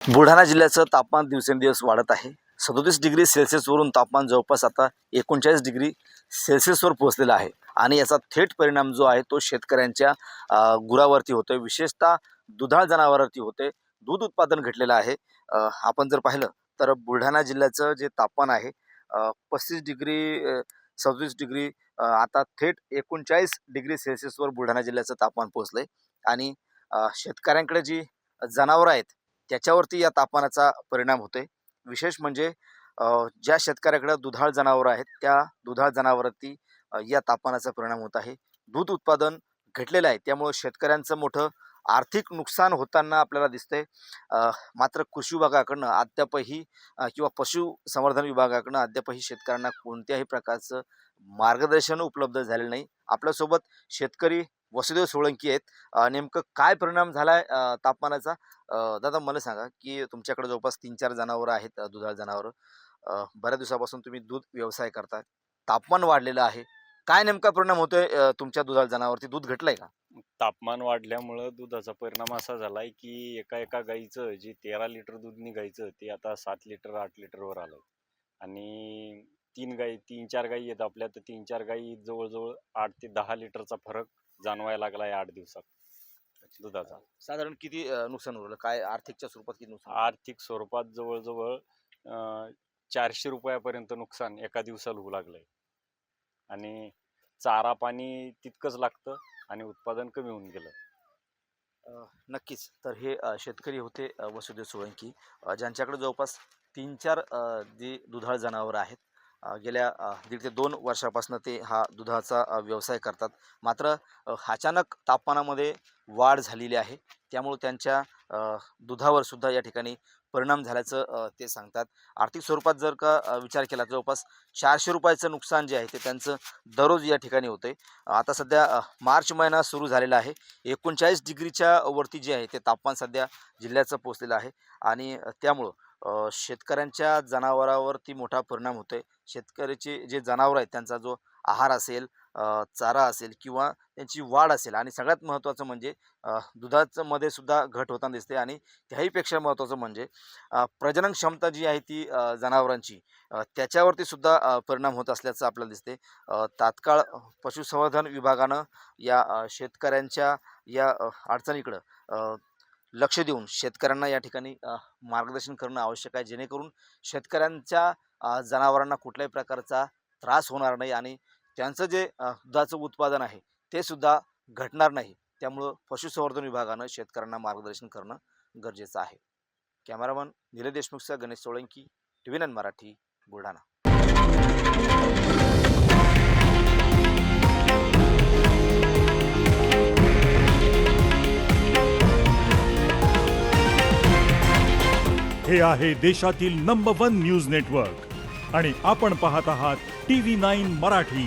बुलढाणा जिल्ह्याचं तापमान दिवसेंदिवस वाढत आहे. 37 डिग्री सेल्सिअसवरून तापमान जवळपास आता 39 डिग्री सेल्सिअसवर पोहोचलेलं आहे आणि याचा थेट परिणाम जो आहे तो शेतकऱ्यांच्या गुरावरती होतोय. विशेषतः दुधाळ जनावरांवरती होते. दूध उत्पादन घटलेलं आहे. आपण जर पाहिलं तर बुलढाणा जिल्ह्याचं जे तापमान आहे 35 डिग्री 37 डिग्री आता थेट 39 डिग्री सेल्सिअसवर बुलढाणा जिल्ह्याचं तापमान पोहोचलंय आणि शेतकऱ्यांकडे जी जनावरं आहेत त्याच्यावरती या तापमानाचा परिणाम होतोय. विशेष म्हणजे ज्या शेतकऱ्याकडे दुधाळ जनावरं आहेत त्या दुधाळ जनावरांवरती या तापमानाचा परिणाम होत आहे. दूध उत्पादन घटलेलं आहे त्यामुळे शेतकऱ्यांचं मोठं आर्थिक नुकसान होताना आपल्याला दिसतंय. मात्र कृषी विभागाकडनं अद्यापही किंवा पशुसंवर्धन विभागाकडनं अद्यापही शेतकऱ्यांना कोणत्याही प्रकारचं मार्गदर्शन उपलब्ध झालेलं नाही. आपल्यासोबत शेतकरी वसुदेव सोळंकी आहेत. नेमकं काय परिणाम झालाय तापमानाचा? दादा मला सांगा की तुमच्याकडे जवळपास 3-4 जनावरं आहेत, दुधाळ जनावरं. बऱ्याच दिवसापासून तुम्ही दूध व्यवसाय करताय. तापमान वाढलेलं आहे. काय नेमका परिणाम होतोय तुमच्या दुधाळ जनावरती? दूध घटलंय का? तापमान वाढल्यामुळं दुधाचा परिणाम असा झालाय की एका एका गाईचं जे 13 लिटर दूध निघायचं ते आता 7 लिटर 8 लिटरवर आलंय. आणि 3-4 गायी आहेत आपल्या, तर 3-4 गायी जवळजवळ 8 ते 10 लिटरचा फरक जाणवायला लागलाय 8 दिवसात दुधाचा. साधारण किती नुकसान उरलं? काय आर्थिकच्या स्वरूपात किती नुकसान? आर्थिक स्वरूपात जवळजवळ 400 रुपयापर्यंत नुकसान एका दिवसाला होऊ लागलंय. आणि चारा पाणी तितकंच लागतं आणि उत्पादन कमी होऊन गेलं. नक्कीच. तर हे शेतकरी होते वसुदेव सोळंकी, ज्यांच्याकडे जवळपास 3-4 जी दुधाळ जनावरं आहेत. गेल्या 1.5 ते 2 वर्षापासून ते हा दुधाचा व्यवसाय करतात. मात्र अचानक तापमानामध्ये वाढ झालेली आहे. त्यामुळे त्यांच्या दुधावर सुद्धा या ठिकाणी परिणाम झाल्याचं ते सांगतात. आर्थिक स्वरूपात जर का विचार केला तर जवळपास 400 रुपयाचं नुकसान जे आहे ते त्यांचं दररोज या ठिकाणी होतंय. आता सध्या मार्च महिना सुरू झालेला आहे. 39 डिग्रीच्या वरती जे आहे ते तापमान सध्या जिल्ह्याचं पोहोचलेलं आहे आणि त्यामुळं शेतकऱ्यांच्या जनावरांवरती मोठा परिणाम होतोय. शेतकऱ्याचे जे जनावरं आहेत त्यांचा जो आहार असेल, चारा असेल किंवा त्यांची वाढ असेल आणि सगळ्यात महत्त्वाचं म्हणजे दुधाचं मध्ये सुद्धा घट होताना दिसते आणि त्याहीपेक्षा महत्त्वाचं म्हणजे प्रजनन क्षमता जी आहे ती जनावरांची त्याच्यावरती सुद्धा परिणाम होत असल्याचं आपल्याला दिसते. तात्काळ पशुसंवर्धन विभागानं या शेतकऱ्यांच्या या अडचणीकडं लक्ष देऊन शेतकऱ्यांना या ठिकाणी मार्गदर्शन करणं आवश्यक आहे, जेणेकरून शेतकऱ्यांच्या जनावरांना कुठल्याही प्रकारचा त्रास होणार नाही आणि त्यांचं जे दुधाचं उत्पादन आहे ते सुद्धा घटणार नाही. त्यामुळं पशुसंवर्धन विभागानं शेतकऱ्यांना मार्गदर्शन करणं गरजेचं आहे. कॅमेरामन निलेश देशमुखसह गणेश सोळंकी, TVNN मराठी, बुलढाणा. हे आहे देशातील नंबर 1 न्यूज नेटवर्क आणि आपण पाहत आहात TV9 मराठी,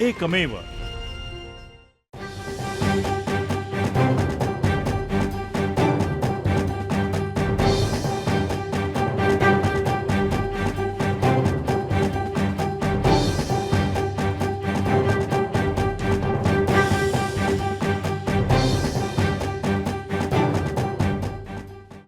एकमेव.